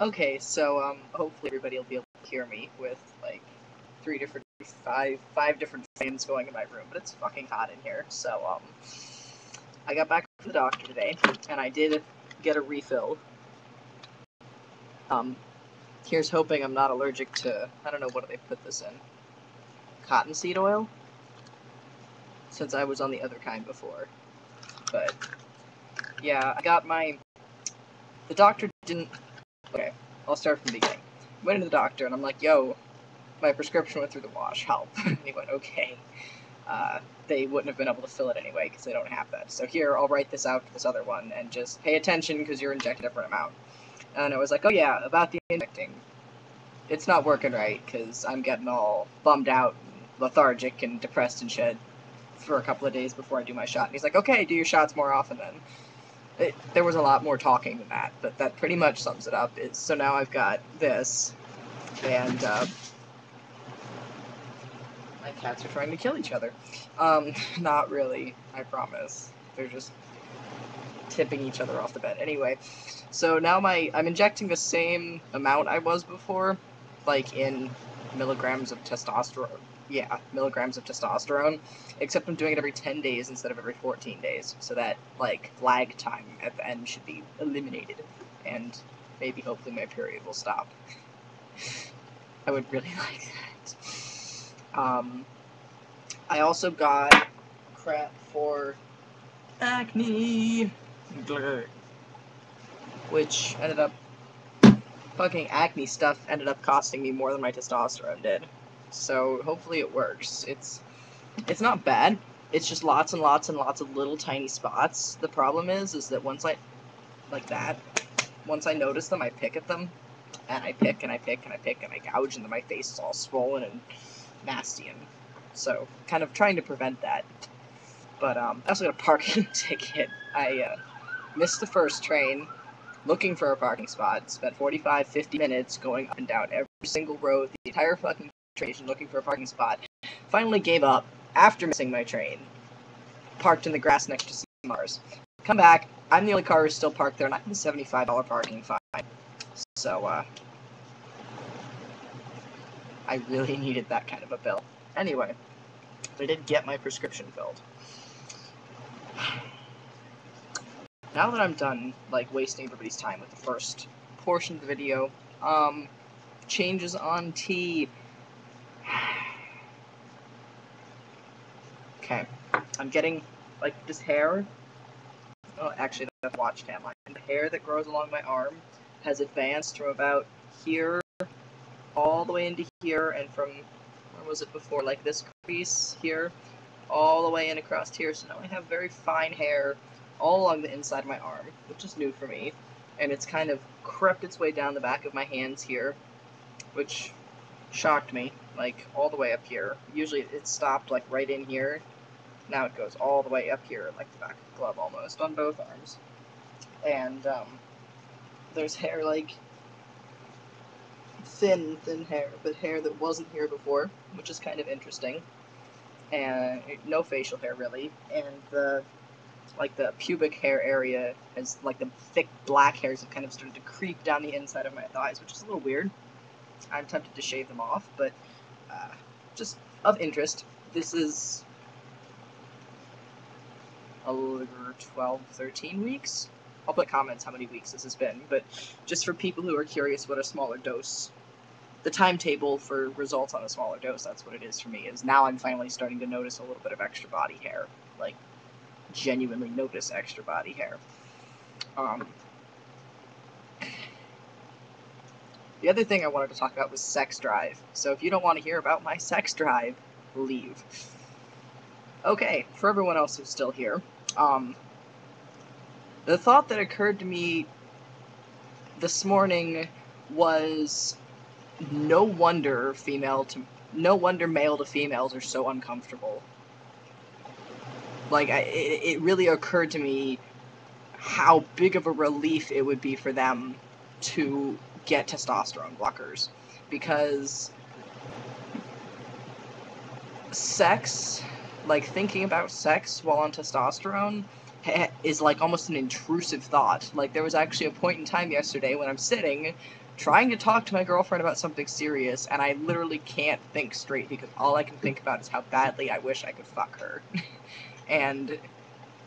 Okay, so hopefully everybody will be able to hear me with like five different fans going in my room, but it's fucking hot in here. So I got back from the doctor today, and I did get a refill. Here's hoping I'm not allergic to, I don't know, what do they put this in? Cottonseed oil? Since I was on the other kind before. But yeah, the doctor didn't. Okay, I'll start from the beginning. Went into the doctor and I'm like, yo, my prescription went through the wash, help. And he went, okay. They wouldn't have been able to fill it anyway because they don't have that. So here, I'll write this out to this other one and just pay attention because you're injecting a different amount. And I was like, oh yeah, about the injecting. It's not working right because I'm getting all bummed out and lethargic and depressed and shit for a couple of days before I do my shot. And he's like, okay, do your shots more often then. There was a lot more talking than that, but that pretty much sums it up. So now I've got this, and my cats are trying to kill each other. Not really, I promise. They're just tipping each other off the bed. Anyway, so now I'm injecting the same amount I was before, like in milligrams of testosterone. Yeah, milligrams of testosterone, except I'm doing it every 10 days instead of every 14 days, so that, like, lag time at the end should be eliminated, and maybe hopefully my period will stop. I would really like that. I also got crap for acne, which ended up, fucking acne stuff ended up costing me more than my testosterone did. So hopefully it works. It's not bad. It's just lots and lots and lots of little tiny spots. The problem is that once I notice them, I pick at them, and I pick and I pick and I pick and I gouge, and then my face is all swollen and nasty, and so kind of trying to prevent that. But I also got a parking ticket. I missed the first train, looking for a parking spot, spent 45-50 minutes going up and down every single road, the entire fucking train, looking for a parking spot. Finally gave up after missing my train. Parked in the grass next to some cars. Come back, I'm the only car who's still parked there, and I have a $75 parking fine. So, I really needed that kind of a bill. Anyway, I did get my prescription filled. Now that I'm done, like, wasting everybody's time with the first portion of the video, changes on tea. Okay, I'm getting, like, this hair. Oh, actually, that's a watch cam line. The hair that grows along my arm has advanced from about here all the way into here, and from, where was it before, like this crease here, all the way in across here. So now I have very fine hair all along the inside of my arm, which is new for me, and it's kind of crept its way down the back of my hands here, which shocked me, like, all the way up here. Usually it stopped, like, right in here. Now it goes all the way up here, like the back of the glove almost, on both arms. And, there's hair, like, thin hair, but hair that wasn't here before, which is kind of interesting. And no facial hair, really. And the pubic hair area is, like, the thick black hairs have kind of started to creep down the inside of my thighs, which is a little weird. I'm tempted to shave them off, but, just of interest. This is 12, 13 weeks? I'll put comments how many weeks this has been, but just for people who are curious what a smaller dose, the timetable for results on a smaller dose, that's what it is for me, is now I'm finally starting to notice a little bit of extra body hair. Like, genuinely notice extra body hair. The other thing I wanted to talk about was sex drive. So if you don't want to hear about my sex drive, leave. Okay, for everyone else who's still here, the thought that occurred to me this morning was, no wonder male to females are so uncomfortable. Like, it really occurred to me how big of a relief it would be for them to get testosterone blockers, because sex, like, thinking about sex while on testosterone is like almost an intrusive thought. Like, there was actually a point in time yesterday when I'm sitting trying to talk to my girlfriend about something serious, and I literally can't think straight because all I can think about is how badly I wish I could fuck her. And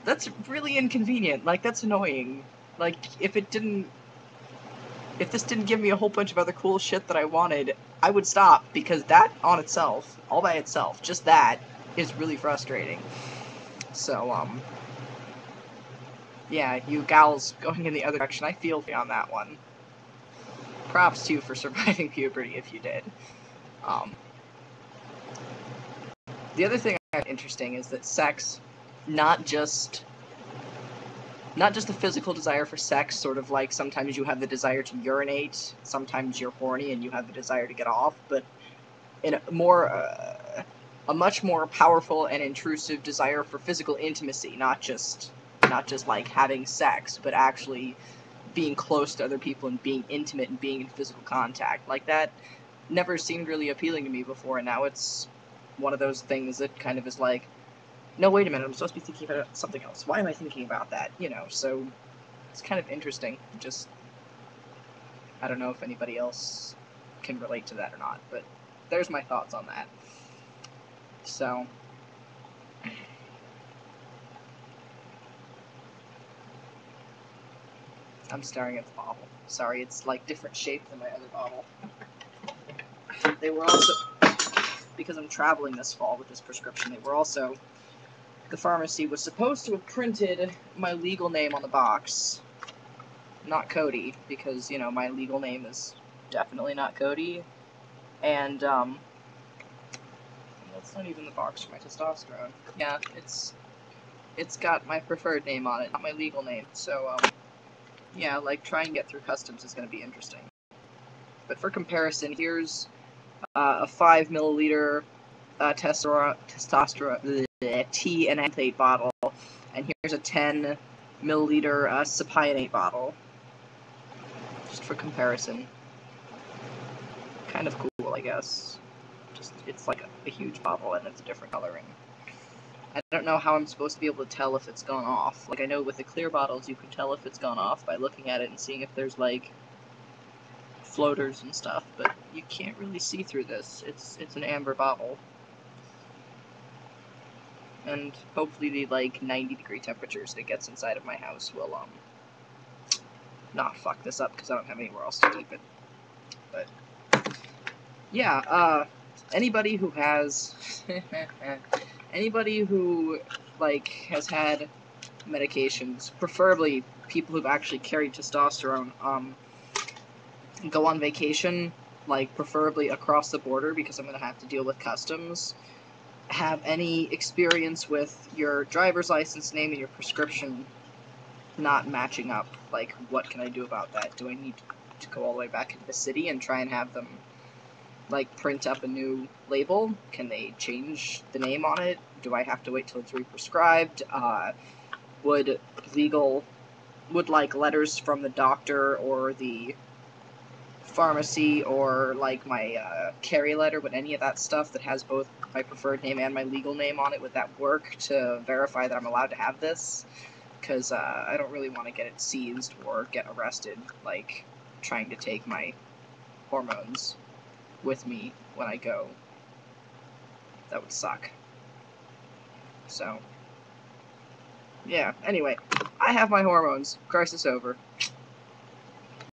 that's really inconvenient. Like, that's annoying. Like, if this didn't give me a whole bunch of other cool shit that I wanted, I would stop, because that on itself, all by itself, just that, is really frustrating. So, yeah, you gals going in the other direction, I feel for you on that one. Props to you for surviving puberty if you did. The other thing I find interesting is that sex, not just the physical desire for sex, sort of like sometimes you have the desire to urinate, sometimes you're horny and you have the desire to get off, but in a much more powerful and intrusive desire for physical intimacy, not just like having sex, but actually being close to other people and being intimate and being in physical contact. Like, that never seemed really appealing to me before, and now it's one of those things that kind of is like, no, wait a minute, I'm supposed to be thinking about something else. Why am I thinking about that? You know, so it's kind of interesting. Just, I don't know if anybody else can relate to that or not, but there's my thoughts on that. So, I'm staring at the bottle. Sorry, it's like different shape than my other bottle. They were also, because I'm traveling this fall with this prescription, they were also, the pharmacy was supposed to have printed my legal name on the box. Not Cody, because, you know, my legal name is definitely not Cody. And, that's not even the box for my testosterone. Yeah, it's got my preferred name on it, not my legal name. So, yeah, like, trying to get through customs is going to be interesting. But for comparison, here's a 5 milliliter testosterone tea and anthate bottle, and here's a 10 milliliter cypionate bottle. Just for comparison. Kind of cool, I guess. Just, it's like a huge bottle and it's a different coloring. I don't know how I'm supposed to be able to tell if it's gone off. Like, I know with the clear bottles you can tell if it's gone off by looking at it and seeing if there's, like, floaters and stuff, but you can't really see through this. It's an amber bottle. And hopefully the, like, 90-degree temperatures that it gets inside of my house will, not fuck this up, because I don't have anywhere else to keep it. But, yeah, anybody who has... anybody who, like, has had medications, preferably people who've actually carried testosterone, go on vacation, like, preferably across the border, because I'm going to have to deal with customs, have any experience with your driver's license name and your prescription not matching up, like, what can I do about that? Do I need to go all the way back into the city and try and have them, like, print up a new label? Can they change the name on it? Do I have to wait till it's re-prescribed? Would like, letters from the doctor or the pharmacy or, like, my carry letter, would any of that stuff that has both my preferred name and my legal name on it, would that work to verify that I'm allowed to have this? Because I don't really want to get it seized or get arrested, like, trying to take my hormones with me when I go. That would suck. So, yeah, anyway, I have my hormones. Crisis over.